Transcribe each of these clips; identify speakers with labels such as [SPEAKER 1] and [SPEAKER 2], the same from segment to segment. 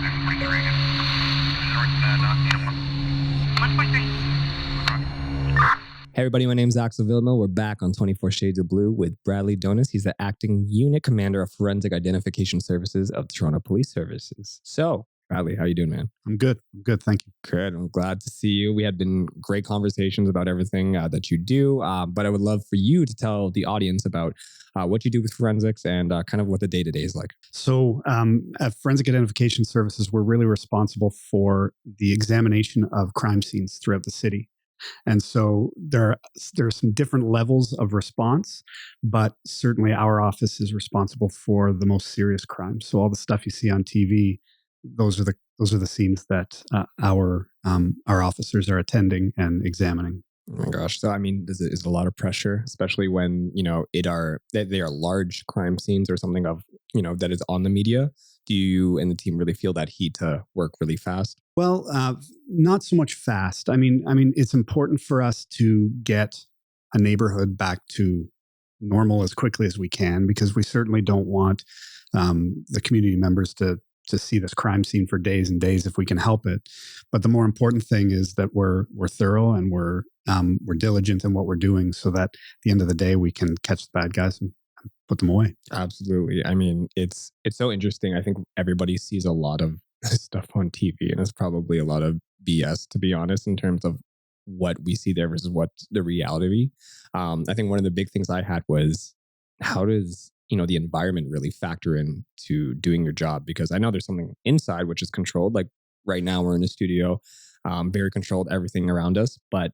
[SPEAKER 1] Hey everybody, my name is Axel Villamil. We're back on 24 Shades of Blue with Bradley Donais. He's the acting unit commander of Forensic Identification Services of the Toronto Police Services. So, Bradley, how you doing, man?
[SPEAKER 2] I'm good. Thank you.
[SPEAKER 1] Good. I'm glad to see you. We had been great conversations about everything that you do, but I would love for you to tell the audience about what you do with forensics and kind of what the day-to-day is like.
[SPEAKER 2] So at Forensic Identification Services, we're really responsible for the examination of crime scenes throughout the city. And so there are some different levels of response, but certainly our office is responsible for the most serious crimes. So all the stuff you see on TV, those are the scenes that our officers are attending and examining.
[SPEAKER 1] Oh my gosh. So, I mean, is it a lot of pressure, especially when, they are large crime scenes or something of, that is on the media? Do you and the team really feel that heat to work really fast?
[SPEAKER 2] Well, not so much fast. I mean, it's important for us to get a neighborhood back to normal as quickly as we can, because we certainly don't want the community members to see this crime scene for days and days if we can help it. But the more important thing is that we're thorough and we're diligent in what we're doing, so that at the end of the day we can catch the bad guys and put them away.
[SPEAKER 1] Absolutely. I mean, it's so interesting. I think everybody sees a lot of stuff on TV, and it's probably a lot of BS, to be honest, in terms of what we see there versus what the reality. I think one of the big things I had was, how does the environment really factor in to doing your job? Because I know there's something inside which is controlled. Like right now we're in a studio, very controlled, everything around us. But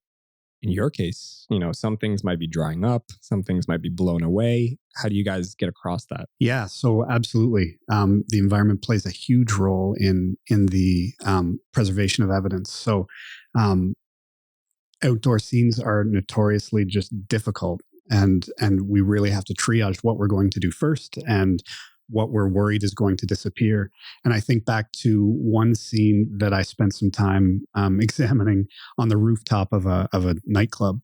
[SPEAKER 1] in your case, some things might be drying up, some things might be blown away. How do you guys get across that?
[SPEAKER 2] Yeah, so absolutely. The environment plays a huge role in the preservation of evidence. So outdoor scenes are notoriously just difficult. And we really have to triage what we're going to do first and what we're worried is going to disappear. And I think back to one scene that I spent some time examining on the rooftop of a nightclub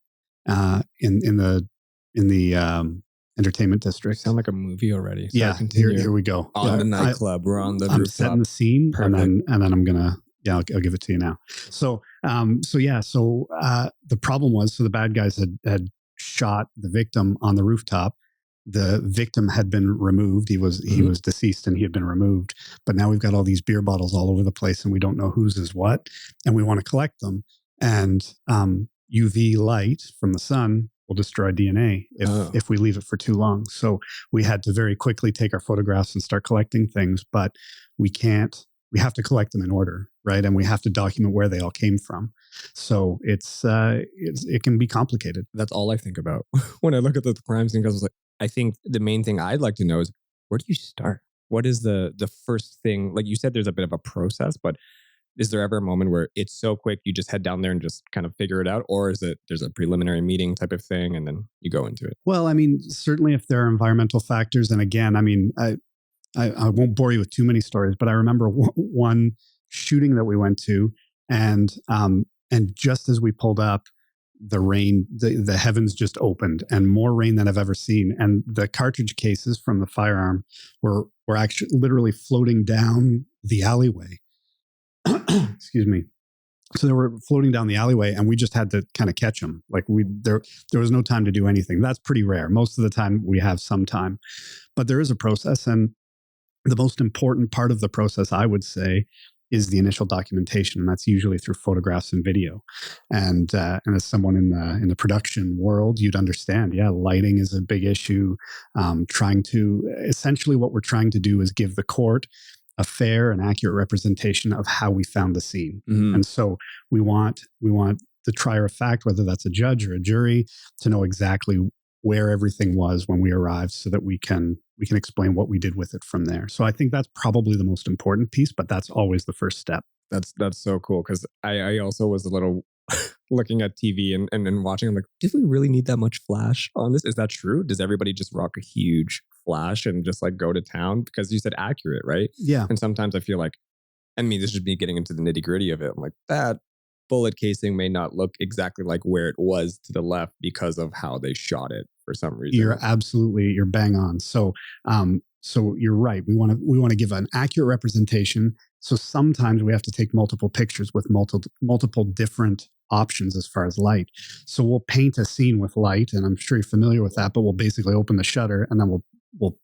[SPEAKER 2] in the entertainment district.
[SPEAKER 1] Sound like a movie already.
[SPEAKER 2] So yeah, here we go.
[SPEAKER 1] On the nightclub, we're on the rooftop.
[SPEAKER 2] I'm setting the scene, and then I'm gonna. Yeah, I'll give it to you now. So the problem was, so the bad guys had shot the victim on the rooftop. The victim had been removed. He was deceased and he had been removed. But now we've got all these beer bottles all over the place and we don't know whose is what, and we want to collect them. And UV light from the sun will destroy DNA if we leave it for too long. So we had to very quickly take our photographs and start collecting things, but we have to collect them in order, right? And we have to document where they all came from. So it can be complicated.
[SPEAKER 1] That's all I think about when I look at the crime scene, because I think the main thing I'd like to know is, where do you start? What is the first thing? Like you said, there's a bit of a process, but is there ever a moment where it's so quick you just head down there and just kind of figure it out? Or is it there's a preliminary meeting type of thing and then you go into it?
[SPEAKER 2] Well, I mean, certainly if there are environmental factors, and again, I mean, I won't bore you with too many stories, but I remember one shooting that we went to, and just as we pulled up, the rain, the heavens just opened, and more rain than I've ever seen. And the cartridge cases from the firearm were actually literally floating down the alleyway. Excuse me. So they were floating down the alleyway, and we just had to kind of catch them. Like there was no time to do anything. That's pretty rare. Most of the time we have some time, but there is a process. And the most important part of the process, I would say, is the initial documentation, and that's usually through photographs and video. And as someone in the production world, you'd understand. Yeah, lighting is a big issue. Essentially, what we're trying to do is give the court a fair and accurate representation of how we found the scene. Mm-hmm. And so we want the trier of fact, whether that's a judge or a jury, to know exactly where everything was when we arrived, so that we can explain what we did with it from there. So I think that's probably the most important piece, but that's always the first step.
[SPEAKER 1] That's so cool, because I also was a little looking at TV and watching. I'm like, did we really need that much flash on this? Is that true? Does everybody just rock a huge flash and just like go to town? Because you said accurate, right?
[SPEAKER 2] Yeah.
[SPEAKER 1] And sometimes I feel like, I mean, this is me getting into the nitty gritty of it. I'm like, that bullet casing may not look exactly like where it was to the left because of how they shot it for some reason.
[SPEAKER 2] You're bang on. So So you're right. We want to give an accurate representation. So sometimes we have to take multiple pictures with multiple different options as far as light. So we'll paint a scene with light, and I'm sure you're familiar with that. But we'll basically open the shutter, and then we'll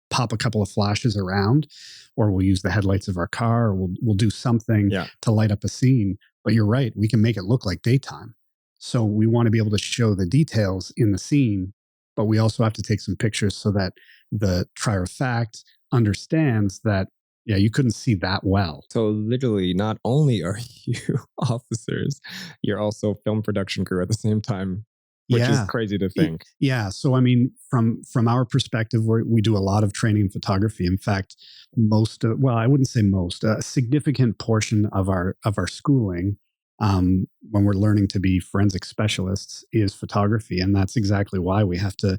[SPEAKER 2] pop a couple of flashes around, or we'll use the headlights of our car, or we'll do something to light up a scene. But you're right, we can make it look like daytime. So we want to be able to show the details in the scene, but we also have to take some pictures so that the trier of fact understands that, yeah, you couldn't see that well.
[SPEAKER 1] So literally, not only are you officers, you're also film production crew at the same time, which is crazy to think.
[SPEAKER 2] Yeah. So, I mean, from our perspective, we do a lot of training in photography. In fact, I wouldn't say most, a significant portion of our schooling, when we're learning to be forensic specialists, is photography. And that's exactly why you have to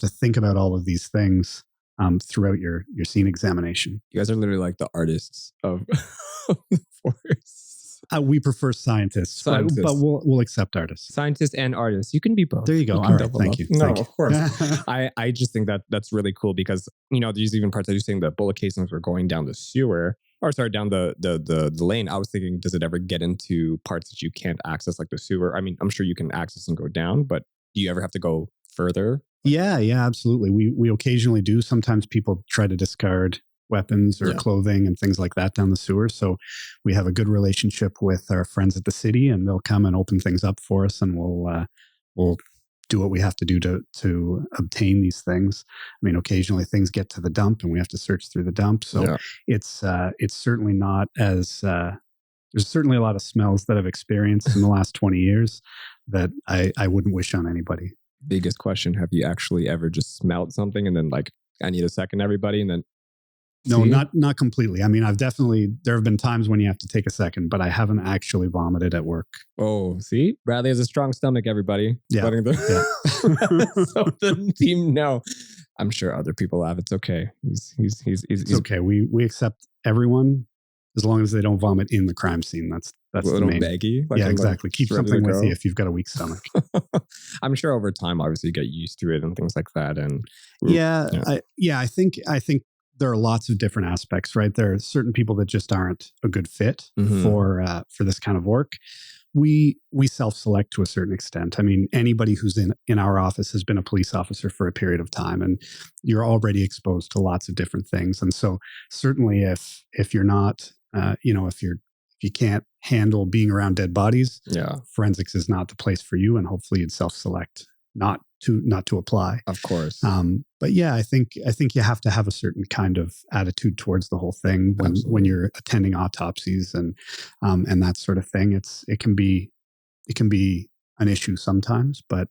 [SPEAKER 2] think about all of these things throughout your scene examination.
[SPEAKER 1] You guys are literally like the artists of the force.
[SPEAKER 2] We prefer scientists. But we'll accept artists.
[SPEAKER 1] Scientists and artists. You can be both.
[SPEAKER 2] There you go. All right. Thank you.
[SPEAKER 1] No, of course. I just think that's really cool because, there's even parts that you're saying that bullet casings were going down the sewer, or sorry, down the lane. I was thinking, does it ever get into parts that you can't access, like the sewer? I mean, I'm sure you can access and go down, but do you ever have to go further?
[SPEAKER 2] Yeah, absolutely. We occasionally do. Sometimes people try to discard weapons or clothing and things like that down the sewer. So we have a good relationship with our friends at the city, and they'll come and open things up for us, and we'll do what we have to do to obtain these things. I mean, occasionally things get to the dump and we have to search through the dump. So it's certainly not as there's certainly a lot of smells that I've experienced in the last 20 years that I wouldn't wish on anybody.
[SPEAKER 1] Biggest question: have you actually ever just smelled something and then like, I need a second, everybody, and then?
[SPEAKER 2] No, not completely. I mean, there have been times when you have to take a second, but I haven't actually vomited at work.
[SPEAKER 1] Oh, see? Bradley has a strong stomach, everybody.
[SPEAKER 2] Yeah.
[SPEAKER 1] So the team know. I'm sure other people have. It's okay. He's
[SPEAKER 2] okay. We accept everyone as long as they don't vomit in the crime scene. That's the main.
[SPEAKER 1] Baggy.
[SPEAKER 2] Like exactly. Keep something with you if you've got a weak stomach.
[SPEAKER 1] I'm sure over time, obviously, you get used to it and things like that. And
[SPEAKER 2] I think there are lots of different aspects, right? There are certain people that just aren't a good fit for this kind of work. We self-select to a certain extent. I mean, anybody who's in our office has been a police officer for a period of time, and you're already exposed to lots of different things. And so certainly if you're not, if you can't handle being around dead bodies, forensics is not the place for you. And hopefully you'd self-select not to apply.
[SPEAKER 1] Of course.
[SPEAKER 2] But I think you have to have a certain kind of attitude towards the whole thing when you're attending autopsies and that sort of thing. It can be an issue sometimes, but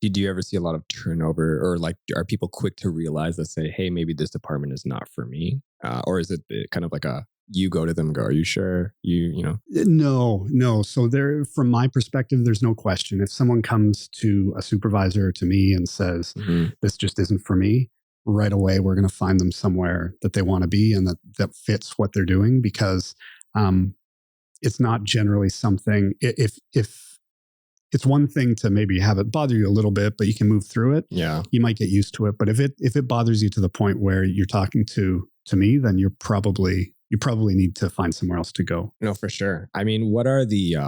[SPEAKER 1] Did you ever see a lot of turnover, or like, are people quick to realize that, say, hey, maybe this department is not for me? Or is it kind of like you go to them and go, are you sure?
[SPEAKER 2] No. So from my perspective, there's no question. If someone comes to a supervisor or to me and says, this just isn't for me, right away, we're going to find them somewhere that they want to be and that fits what they're doing, because it's not generally something, if it's one thing to maybe have it bother you a little bit, but you can move through it.
[SPEAKER 1] Yeah.
[SPEAKER 2] You might get used to it. But if it bothers you to the point where you're talking to me, then you probably need to find somewhere else to go.
[SPEAKER 1] No, for sure. I mean, what are the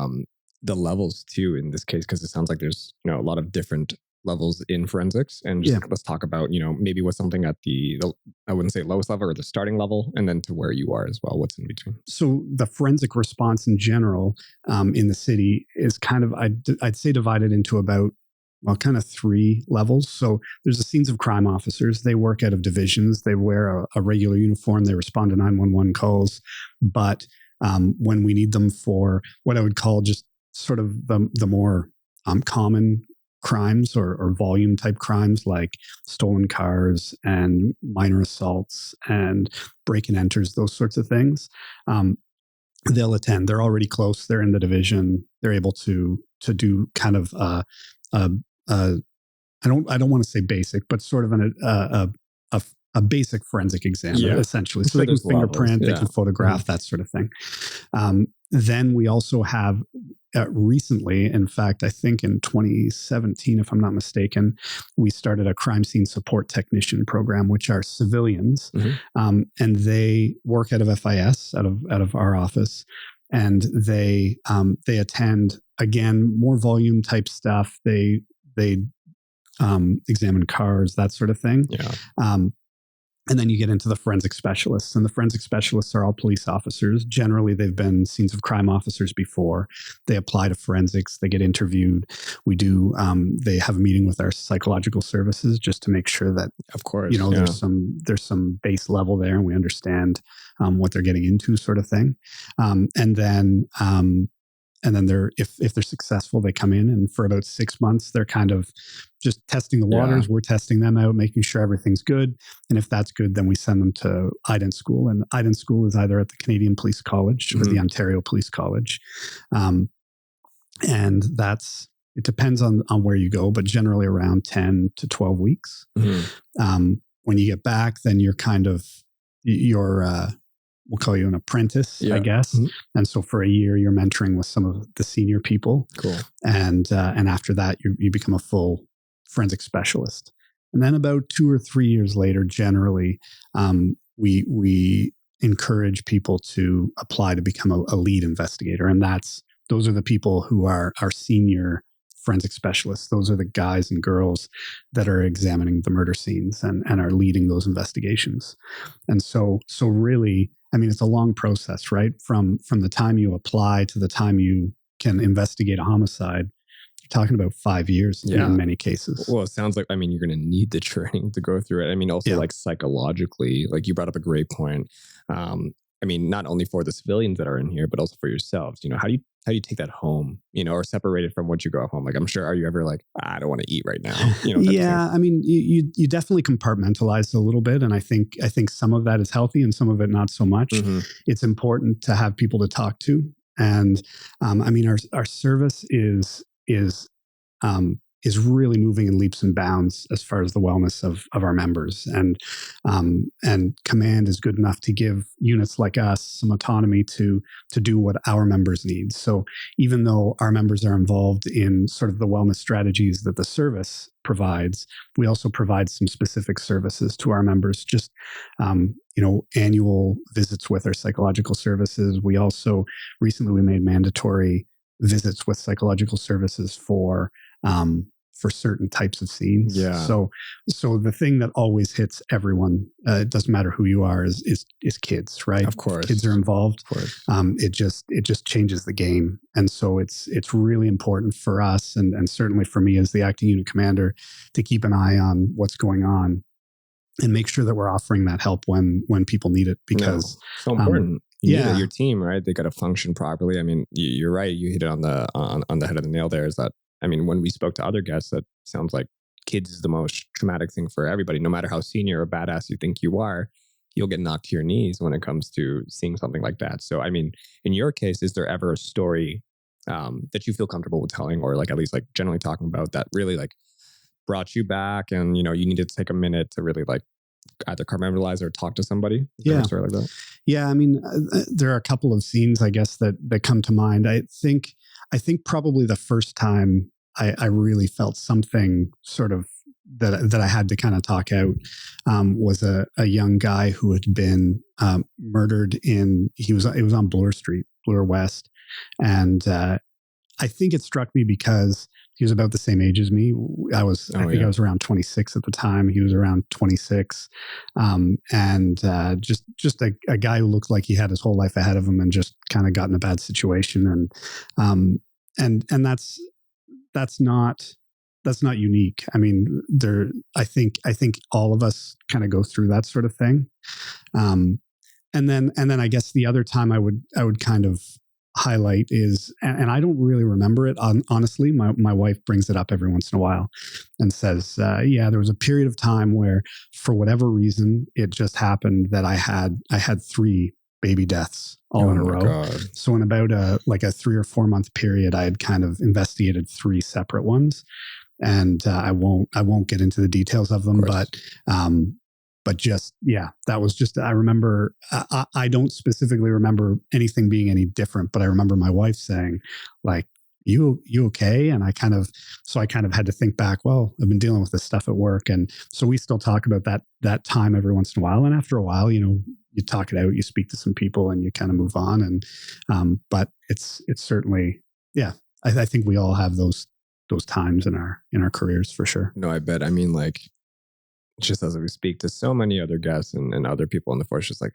[SPEAKER 1] levels too in this case? Because it sounds like there's a lot of different levels in forensics, and let's talk about maybe what's something at the I wouldn't say lowest level or the starting level, and then to where you are as well. What's in between?
[SPEAKER 2] So the forensic response in general in the city is kind of I'd say divided into about kind of 3 levels. So there's the scenes of crime officers. They work out of divisions. They wear a regular uniform. They respond to 911 calls. But when we need them for what I would call just sort of the more common crimes or volume type crimes, like stolen cars and minor assaults and break and enters, those sorts of things, they'll attend. They're already close. They're in the division. They're able to do kind of I don't want to say basic, but sort of a basic forensic exam, essentially. So they can fingerprint, they can photograph, that sort of thing. Then we also have recently, in fact, I think in 2017, if I'm not mistaken, we started a crime scene support technician program, which are civilians, and they work out of FIS, out of our office, and they attend, again, more volume type stuff. They examine cars, that sort of thing.
[SPEAKER 1] Yeah.
[SPEAKER 2] And then you get into the forensic specialists, and the forensic specialists are all police officers. Generally, they've been scenes of crime officers before. They apply to forensics. They get interviewed. We do. They have a meeting with our psychological services just to make sure that,
[SPEAKER 1] of course,
[SPEAKER 2] there's some base level there, and we understand what they're getting into, sort of thing. And then they're, if they're successful, they come in, and for about 6 months, they're kind of just testing the waters. We're testing them out, making sure everything's good. And if that's good, then we send them to ident school. And ident school is either at the Canadian Police College or the Ontario Police College. And it depends on where you go, but generally around 10 to 12 weeks. When you get back, then you're kind of, we'll call you an apprentice, I guess. And so for a year, you're mentoring with some of the senior people.
[SPEAKER 1] Cool.
[SPEAKER 2] And after that, you become a full forensic specialist. And then about 2 or 3 years later, generally, we encourage people to apply to become a lead investigator. And those are the people who are our senior forensic specialists. Those are the guys and girls that are examining the murder scenes and are leading those investigations. And so really, I mean, it's a long process, right? From the time you apply to the time you can investigate a homicide, you're talking about 5 years in many cases.
[SPEAKER 1] Well, it sounds like, I mean, you're going to need the training to go through it. I mean, also like psychologically, like you brought up a great point. I mean, not only for the civilians that are in here, but also for yourselves. How do you take that home, or separate it from what you go home? Like, I'm sure, are you ever like, I don't want to eat right now?
[SPEAKER 2] Yeah. I mean, you definitely compartmentalize a little bit. And I think some of that is healthy and some of it not so much. It's important to have people to talk to. And I mean, our service is really moving in leaps and bounds as far as the wellness of our members. And command is good enough to give units like us some autonomy to do what our members need. So even though our members are involved in sort of the wellness strategies that the service provides, we also provide some specific services to our members, just annual visits with our psychological services. We also recently made mandatory visits with psychological services for certain types of scenes.
[SPEAKER 1] Yeah.
[SPEAKER 2] So the thing that always hits everyone, it doesn't matter who you are, is kids, right?
[SPEAKER 1] Of course.
[SPEAKER 2] Kids are involved.
[SPEAKER 1] Of course.
[SPEAKER 2] It just changes the game. And so it's really important for us and certainly for me as the acting unit commander to keep an eye on what's going on and make sure that we're offering that help when people need it, because
[SPEAKER 1] so important. Your team, right? They got to function properly. I mean, you're right. You hit it on the head of the nail there, is that, I mean, when we spoke to other guests, that sounds like kids is the most traumatic thing for everybody. No matter how senior or badass you think you are, you'll get knocked to your knees when it comes to seeing something like that. So, I mean, in your case, is there ever a story that you feel comfortable with telling, or like at least like generally talking about, that really like brought you back and, you needed to take a minute to really like either compartmentalize or talk to somebody?
[SPEAKER 2] Yeah.
[SPEAKER 1] A story like that?
[SPEAKER 2] Yeah. I mean, there are a couple of scenes, I guess, that come to mind. I think probably the first time I really felt something sort of that I had to kind of talk out was a young guy who had been murdered it was on Bloor Street, Bloor West. And I think it struck me because he was about the same age as me. I was around 26 at the time. He was around 26. Just a guy who looked like he had his whole life ahead of him and just kind of got in a bad situation. And that's not unique. I mean, I think all of us kind of go through that sort of thing. And then I guess the other time I would kind of highlight is, and I don't really remember it. Honestly, my wife brings it up every once in a while and says, there was a period of time where for whatever reason, it just happened that I had 3 baby deaths all in a row.
[SPEAKER 1] God.
[SPEAKER 2] So in about a 3 or 4 month period, I had kind of investigated 3 separate ones, and I won't get into the details of them, but just, that was just, I remember, I don't specifically remember anything being any different, but I remember my wife saying, like, you okay? And I kind of had to think back, well, I've been dealing with this stuff at work. And so we still talk about that time every once in a while. And after a while, you talk it out, you speak to some people and you kind of move on. And, but it's certainly, yeah, I think we all have those times in our careers for sure.
[SPEAKER 1] No, I bet. I mean, like, just as we speak to so many other guests and other people in the force, just like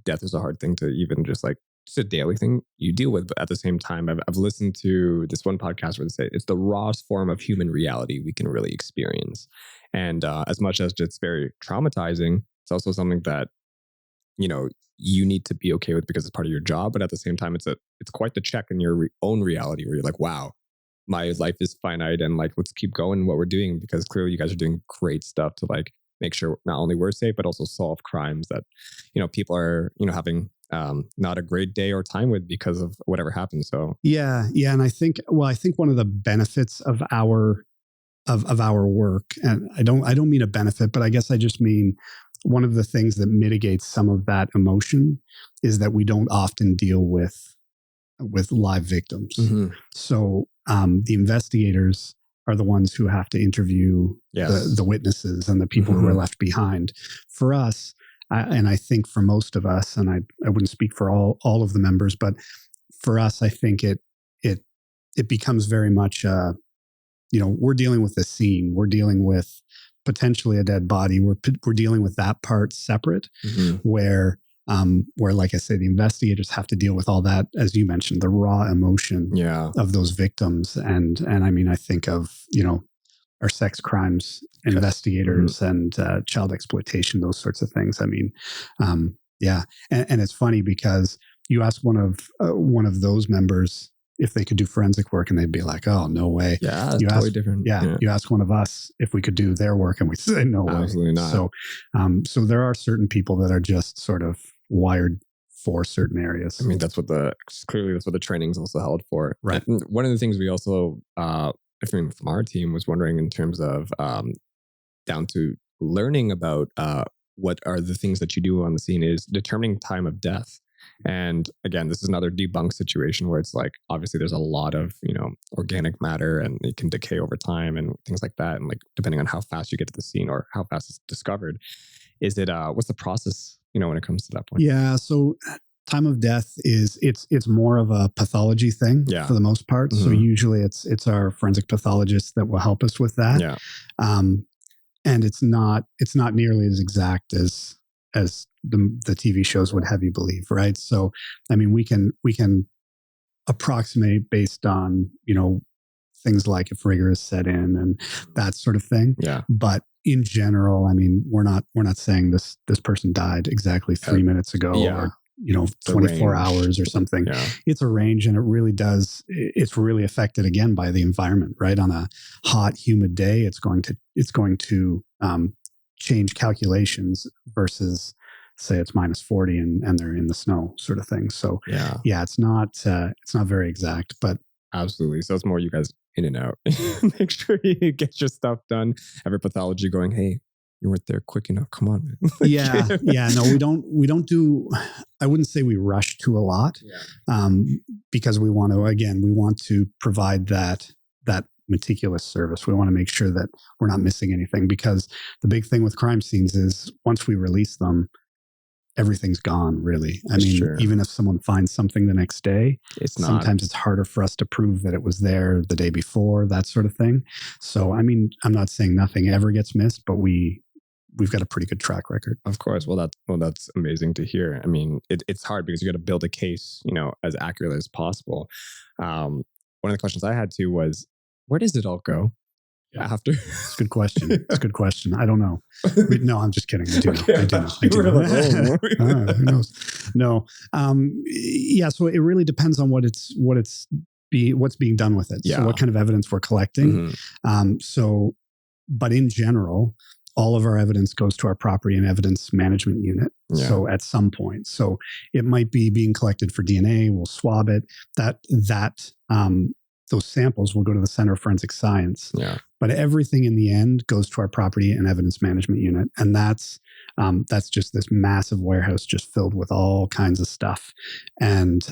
[SPEAKER 1] death is a hard thing to even just like, it's a daily thing you deal with. But at the same time, I've listened to this one podcast where they say it's the rawest form of human reality we can really experience. And as much as it's very traumatizing, it's also something that, you need to be okay with because it's part of your job. But at the same time, it's quite the check in your own reality where you're like, wow, my life is finite and like, let's keep going what we're doing, because clearly you guys are doing great stuff to like make sure not only we're safe, but also solve crimes that, people are, having not a great day or time with because of whatever happened. So
[SPEAKER 2] yeah. And I think one of the benefits of our work, and I don't mean a benefit, but I guess I just mean one of the things that mitigates some of that emotion is that we don't often deal with live victims.
[SPEAKER 1] mm-hmm.
[SPEAKER 2] So the investigators are the ones who have to interview the witnesses and the people who are left behind. For us, and I think for most of us, and I wouldn't speak for all of the members, but for us, I think it becomes very much, we're dealing with the scene. We're dealing with potentially a dead body. We're dealing with that part separate, where, like I said, the investigators have to deal with all that, as you mentioned, the raw emotion of those victims. And I mean, I think of, our sex crimes investigators and child exploitation, those sorts of things. I mean, and it's funny because you ask one of those members if they could do forensic work, and they'd be like, "Oh, no way."
[SPEAKER 1] Yeah, totally different.
[SPEAKER 2] Yeah, you ask one of us if we could do their work, and we say, "No way."
[SPEAKER 1] Absolutely not.
[SPEAKER 2] So there are certain people that are just sort of wired for certain areas.
[SPEAKER 1] I mean, that's what the training is also held for.
[SPEAKER 2] Right.
[SPEAKER 1] And one of the things we also, from our team, was wondering in terms of down to learning about what are the things that you do on the scene is determining time of death. And again, this is another debunked situation where it's like, obviously there's a lot of, organic matter and it can decay over time and things like that. And like, depending on how fast you get to the scene or how fast it's discovered, is it, what's the process, when it comes to that point?
[SPEAKER 2] Yeah. So time of death it's more of a pathology thing for the most part. So usually it's our forensic pathologist that will help us with that.
[SPEAKER 1] Yeah.
[SPEAKER 2] And it's not nearly as exact as the TV shows would have you believe, right? So, I mean, we can approximate based on, things like if rigor is set in and that sort of thing.
[SPEAKER 1] Yeah.
[SPEAKER 2] But in general, I mean, we're not saying this person died exactly 3 minutes ago or 24 hours or something.
[SPEAKER 1] Yeah.
[SPEAKER 2] It's a range, and it's really affected again by the environment, right? On a hot, humid day, it's going to change calculations versus say it's minus 40 and they're in the snow sort of thing. So it's not very exact, but
[SPEAKER 1] absolutely. So it's more you guys in and out. Make sure you get your stuff done. Every pathology going, hey, you weren't there quick enough. Come on, man.
[SPEAKER 2] No, we don't do, I wouldn't say we rush to a lot, because we want to provide that meticulous service. We want to make sure that we're not missing anything, because the big thing with crime scenes is once we release them, everything's gone, really. I mean, even if someone finds something the next day, sometimes it's harder for us to prove that it was there the day before, that sort of thing. So, I mean, I'm not saying nothing ever gets missed, but we've got a pretty good track record.
[SPEAKER 1] Of course. Well, that's amazing to hear. I mean, it's hard because you got to build a case, as accurate as possible. One of the questions I had too was, where does it all go after?
[SPEAKER 2] It's a good question. I don't know. No, I'm just kidding. I do know. Who knows? No. So it really depends on what's being done with it.
[SPEAKER 1] Yeah.
[SPEAKER 2] So what kind of evidence we're collecting. But in general, all of our evidence goes to our property and evidence management unit. Yeah. So at some point, so it might be being collected for DNA. We'll swab it. Those samples will go to the Center of Forensic Science.
[SPEAKER 1] Yeah.
[SPEAKER 2] But everything in the end goes to our property and evidence management unit. And that's just this massive warehouse just filled with all kinds of stuff. And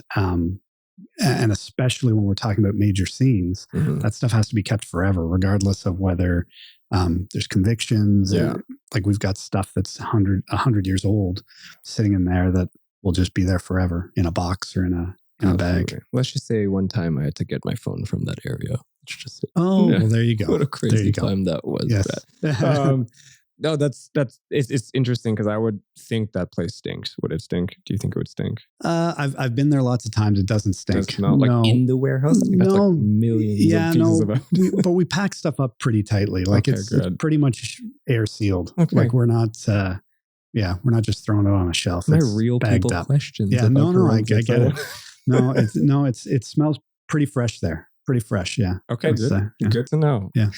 [SPEAKER 2] and especially when we're talking about major scenes, that stuff has to be kept forever, regardless of whether there's convictions.
[SPEAKER 1] Yeah.
[SPEAKER 2] Like we've got stuff that's 100 years old sitting in there that will just be there forever in a box or in a bag.
[SPEAKER 1] Let's just say one time I had to get my phone from that area. Let's just say,
[SPEAKER 2] well, there you go.
[SPEAKER 1] What a crazy time that was.
[SPEAKER 2] Yes.
[SPEAKER 1] No, it's interesting because I would think that place stinks. Would it stink? Do you think it would stink?
[SPEAKER 2] I've been there lots of times. It doesn't stink.
[SPEAKER 1] Does it smell like in the warehouse? That's like millions of pieces of it.
[SPEAKER 2] But we pack stuff up pretty tightly. Like it's pretty much air sealed.
[SPEAKER 1] Okay.
[SPEAKER 2] Like we're not we're not just throwing it on a shelf.
[SPEAKER 1] My real people up. Questions.
[SPEAKER 2] Yeah, I get it. It smells pretty fresh there. Pretty fresh, yeah.
[SPEAKER 1] Okay, good. Good to know.
[SPEAKER 2] Yeah.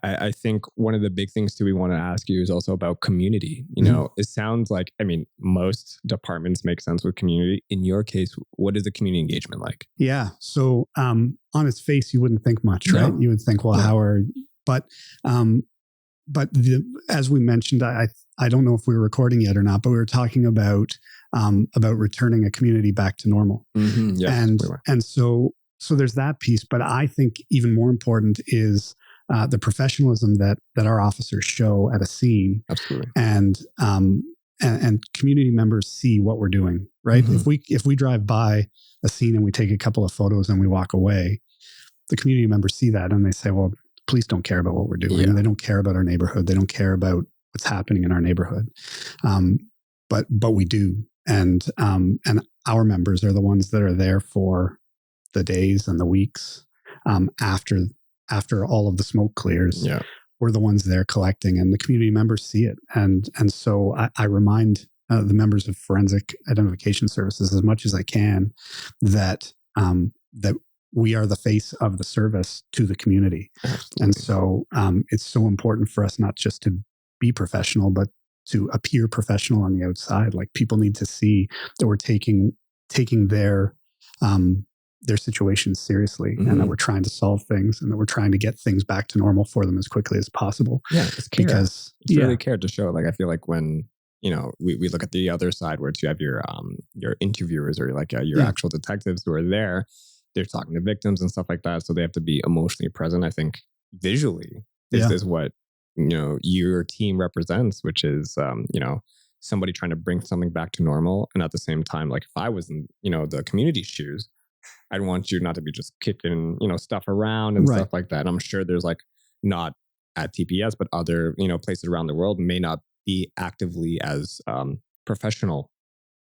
[SPEAKER 1] I think one of the big things too we want to ask you is also about community. You know, it sounds like, I mean, most departments make sense with community. In your case, what is the community engagement like?
[SPEAKER 2] Yeah. So on its face, you wouldn't think much, right? You would think, well, how are, but as we mentioned, I don't know if we were recording yet or not, but we were talking about returning a community back to normal.
[SPEAKER 1] Yes,
[SPEAKER 2] and so there's that piece, but I think even more important is the professionalism that our officers show at a scene.
[SPEAKER 1] Absolutely.
[SPEAKER 2] And community members see what we're doing, right? If we drive by a scene and we take a couple of photos and we walk away, the community members see that and they say, well, police don't care about what we're doing. Yeah. They don't care about our neighborhood. They don't care about what's happening in our neighborhood. But we do. And our members are the ones that are there for the days and the weeks after all of the smoke clears.
[SPEAKER 1] Yeah.
[SPEAKER 2] We're the ones there collecting, and the community members see it. And so I remind the members of forensic identification services as much as I can that we are the face of the service to the community.
[SPEAKER 1] Absolutely.
[SPEAKER 2] And so it's so important for us not just to be professional, but to appear professional on the outside. Like people need to see that we're taking their situations seriously, and that we're trying to solve things, and that we're trying to get things back to normal for them as quickly as possible.
[SPEAKER 1] Yeah, it's care. Because it's really care to show. Like I feel like when we look at the other side where you have your interviewers or like your actual detectives who are there, they're talking to victims and stuff like that, so they have to be emotionally present. I think visually this is what your team represents, which is somebody trying to bring something back to normal, and at the same time, like if I was in the community's shoes, I'd want you not to be just kicking, stuff around and stuff like that. And I'm sure there's like not at TPS, but other, places around the world may not be actively as professional.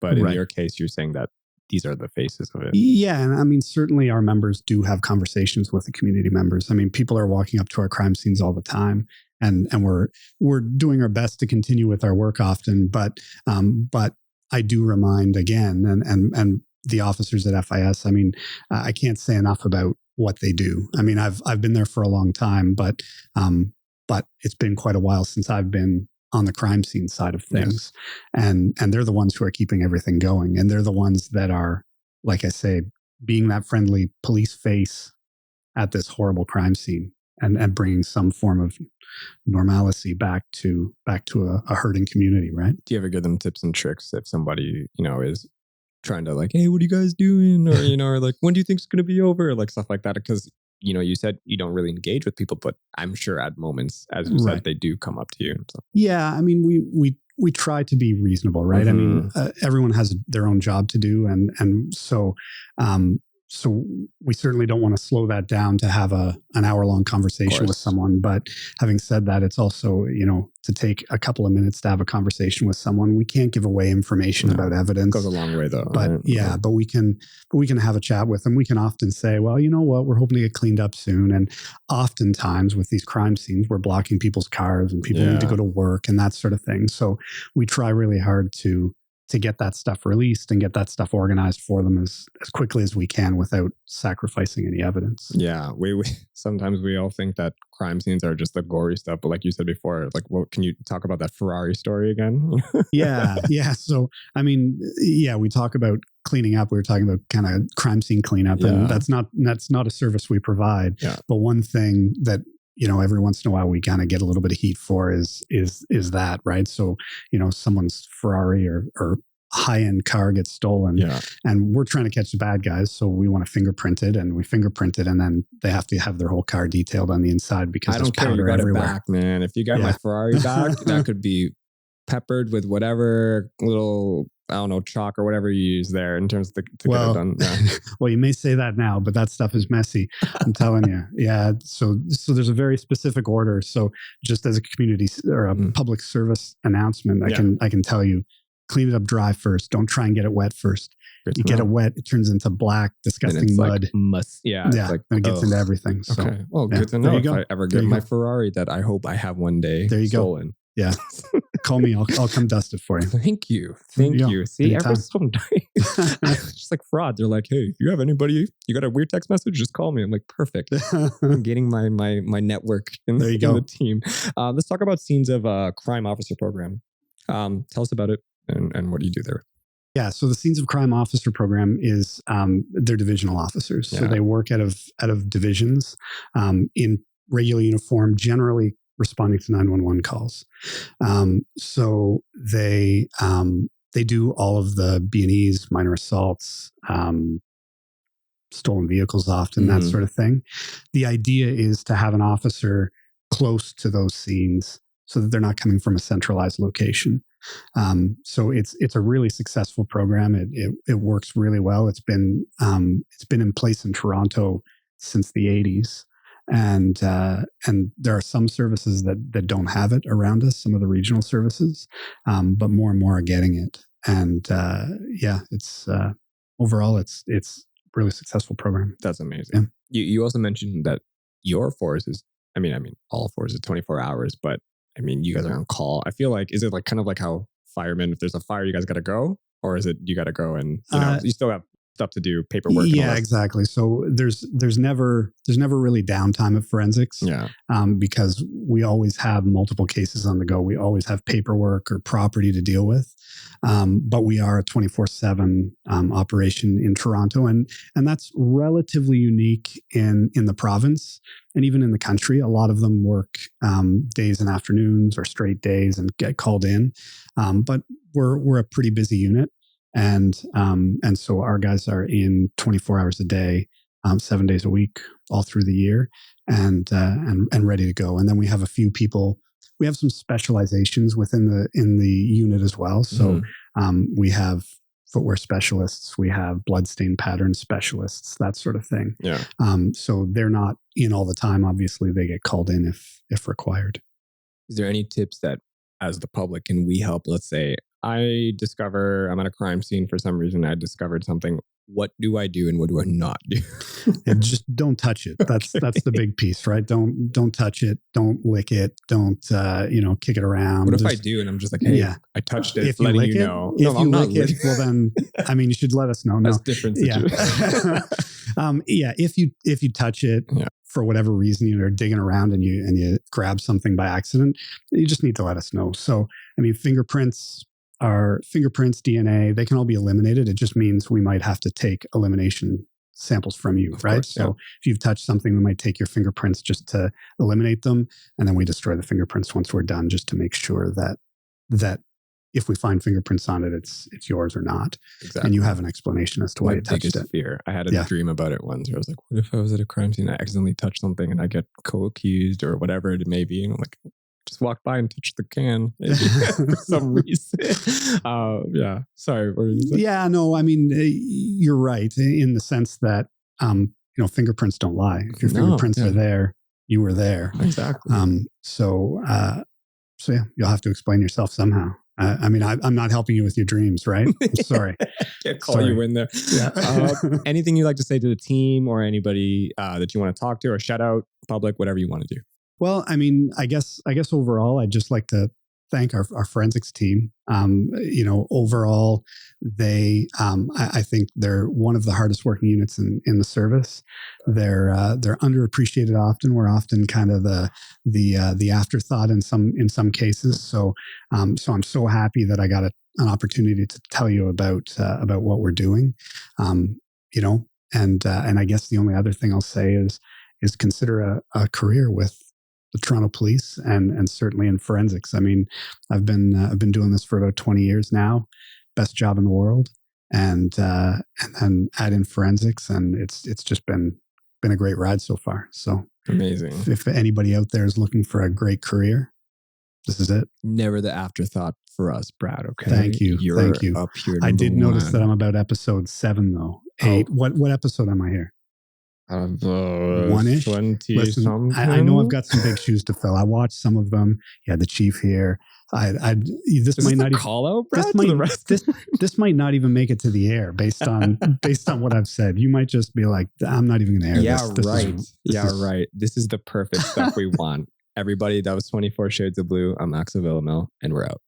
[SPEAKER 1] But in your case, you're saying that these are the faces of it.
[SPEAKER 2] Yeah. And I mean, certainly our members do have conversations with the community members. I mean, people are walking up to our crime scenes all the time. And we're doing our best to continue with our work often. But I do remind again, and the officers at FIS, I mean, I can't say enough about what they do. I mean, I've been there for a long time, but it's been quite a while since I've been on the crime scene side of things. Yes. And they're the ones who are keeping everything going. And they're the ones that are, like I say, being that friendly police face at this horrible crime scene and bringing some form of normalcy back to a hurting community, right?
[SPEAKER 1] Do you ever give them tips and tricks if somebody, is trying to like, hey, what are you guys doing? Or, or like, when do you think it's going to be over? Or like stuff like that. Because, you said you don't really engage with people, but I'm sure at moments, as you said, they do come up to you. So.
[SPEAKER 2] Yeah. I mean, we try to be reasonable, right? I mean, everyone has their own job to do. And so we certainly don't want to slow that down to have an hour-long conversation with someone. But having said that, it's also, to take a couple of minutes to have a conversation with someone. We can't give away information about evidence.
[SPEAKER 1] It goes a long way though.
[SPEAKER 2] But
[SPEAKER 1] right?
[SPEAKER 2] but we can have a chat with them. We can often say, well, you know what, we're hoping to get cleaned up soon. And oftentimes with these crime scenes, we're blocking people's cars and people need to go to work and that sort of thing. So we try really hard to get that stuff released and get that stuff organized for them as quickly as we can without sacrificing any evidence.
[SPEAKER 1] Yeah. We sometimes we all think that crime scenes are just the gory stuff. But like you said before, like, can you talk about that Ferrari story again?
[SPEAKER 2] Yeah. So, I mean, we talk about cleaning up. We were talking about kind of crime scene cleanup, and that's not a service we provide. Yeah. But one thing that, every once in a while we kind of get a little bit of heat for is that, right? So, someone's Ferrari or high-end car gets stolen, and we're trying to catch the bad guys, so we want to fingerprint it, and we fingerprint it, and then they have to have their whole car detailed on the inside because
[SPEAKER 1] I
[SPEAKER 2] there's
[SPEAKER 1] don't care.
[SPEAKER 2] powder
[SPEAKER 1] You got
[SPEAKER 2] everywhere.
[SPEAKER 1] it back, man. If you got my Ferrari back, that could be peppered with whatever little, I don't know, chalk or whatever you use there in terms of get it done. Yeah.
[SPEAKER 2] Well, you may say that now, but that stuff is messy. I'm telling you. Yeah. So there's a very specific order. So just as a community or a public service announcement, I can tell you, clean it up dry first. Don't try and get it wet first. You get it wet, it turns into black, disgusting mud.
[SPEAKER 1] Like must. Yeah.
[SPEAKER 2] Yeah. Like, and it gets into everything. So,
[SPEAKER 1] okay. Well, good to know if I ever get my Ferrari that I hope I have one day stolen.
[SPEAKER 2] Yeah. Call me. I'll come dust it for you.
[SPEAKER 1] Thank you. Thank you. See, everyone's so nice. Just like fraud. They're like, hey, if you have anybody, you got a weird text message, just call me. I'm like, perfect. I'm getting my network in the team. Let's talk about scenes of crime officer program. Tell us about it and what do you do there?
[SPEAKER 2] Yeah, so the Scenes of Crime Officer program is they're divisional officers. So they work out of divisions in regular uniform, generally responding to 911 calls. So they do all of the B&Es, minor assaults, stolen vehicles often, that sort of thing. The idea is to have an officer close to those scenes so that they're not coming from a centralized location. So it's a really successful program. It works really well. It's been in place in Toronto since the 80s. And there are some services that don't have it around us, some of the regional services, but more and more are getting it. And it's overall it's a really successful program.
[SPEAKER 1] That's amazing. Yeah. You also mentioned that your force is, I mean, all force is 24 hours, but I mean, you guys are on call. I feel like, is it like kind of like how firemen, if there's a fire, you guys got to go? Or is it you got to go and you still have stuff to do, paperwork?
[SPEAKER 2] Yeah, exactly. So there's never really downtime at forensics.
[SPEAKER 1] Yeah.
[SPEAKER 2] Because we always have multiple cases on the go. We always have paperwork or property to deal with. But we are a 24/7 operation in Toronto, and that's relatively unique in the province and even in the country. A lot of them work days and afternoons or straight days and get called in. But we're a pretty busy unit. And so our guys are in 24 hours a day, 7 days a week, all through the year, and ready to go. And then we have a few people. We have some specializations in the unit as well. So we have footwear specialists, we have bloodstain pattern specialists, that sort of thing.
[SPEAKER 1] Yeah.
[SPEAKER 2] So they're not in all the time. Obviously, they get called in if required.
[SPEAKER 1] Is there any tips that, as the public, can we help? Let's say I'm at a crime scene for some reason. I discovered something. What do I do and what do I not do?
[SPEAKER 2] And just don't touch it. That's the big piece, right? Don't touch it. Don't lick it. Don't kick it around.
[SPEAKER 1] What if I do and I'm just like, hey, I touched it,
[SPEAKER 2] if you lick it,
[SPEAKER 1] know.
[SPEAKER 2] If you lick it, well then, you should let us know.
[SPEAKER 1] That's different.
[SPEAKER 2] Yeah. If you touch it for whatever reason, you're digging around and you grab something by accident, you just need to let us know. So, fingerprints, DNA, they can all be eliminated. It just means we might have to take elimination samples from you, right?
[SPEAKER 1] Course,
[SPEAKER 2] so if you've touched something, we might take your fingerprints just to eliminate them. And then we destroy the fingerprints once we're done, just to make sure that if we find fingerprints on it, it's yours or not.
[SPEAKER 1] Exactly.
[SPEAKER 2] And you have an explanation as to why you touched it.
[SPEAKER 1] Fear. I had a dream about it once where I was like, what if I was at a crime scene, I accidentally touched something and I get co-accused or whatever it may be. And I'm like, just walk by and touch the can for some reason. Sorry.
[SPEAKER 2] Yeah, no, you're right in the sense that, fingerprints don't lie. If your fingerprints are there, you were there.
[SPEAKER 1] Exactly.
[SPEAKER 2] So you'll have to explain yourself somehow. I'm not helping you with your dreams, right? I'm sorry.
[SPEAKER 1] Can't call you in there. Yeah. Anything you'd like to say to the team or anybody that you want to talk to or shout out, public, whatever you want to do?
[SPEAKER 2] Well, I guess overall, I'd just like to thank our forensics team. Overall, they, I think they're one of the hardest working units in the service. They're underappreciated often. We're often kind of the afterthought in some cases. So I'm so happy that I got an opportunity to tell you about what we're doing. And I guess the only other thing I'll say is consider a career with the Toronto Police and certainly in forensics. I've been doing this for about 20 years now, best job in the world, and then add in forensics, and it's just been a great ride so far. So
[SPEAKER 1] amazing.
[SPEAKER 2] If anybody out there is looking for a great career, this is it.
[SPEAKER 1] Never the afterthought for us, Brad. Okay,
[SPEAKER 2] thank you.
[SPEAKER 1] You're up here.
[SPEAKER 2] I did notice
[SPEAKER 1] one.
[SPEAKER 2] that I'm about episode 7 though. 8. What episode am I here? One-ish.
[SPEAKER 1] 20
[SPEAKER 2] Listen,
[SPEAKER 1] something.
[SPEAKER 2] I know I've got some big shoes to fill. I watched some of them. Yeah, the chief here. This might not even
[SPEAKER 1] call out, Brad, to the rest.
[SPEAKER 2] This might not even make it to the air based on what I've said. You might just be like, I'm not even going to air this.
[SPEAKER 1] Right. This is the perfect stuff we want. Everybody, that was 24 Shades of Blue. I'm Ax of Villamil, and we're out.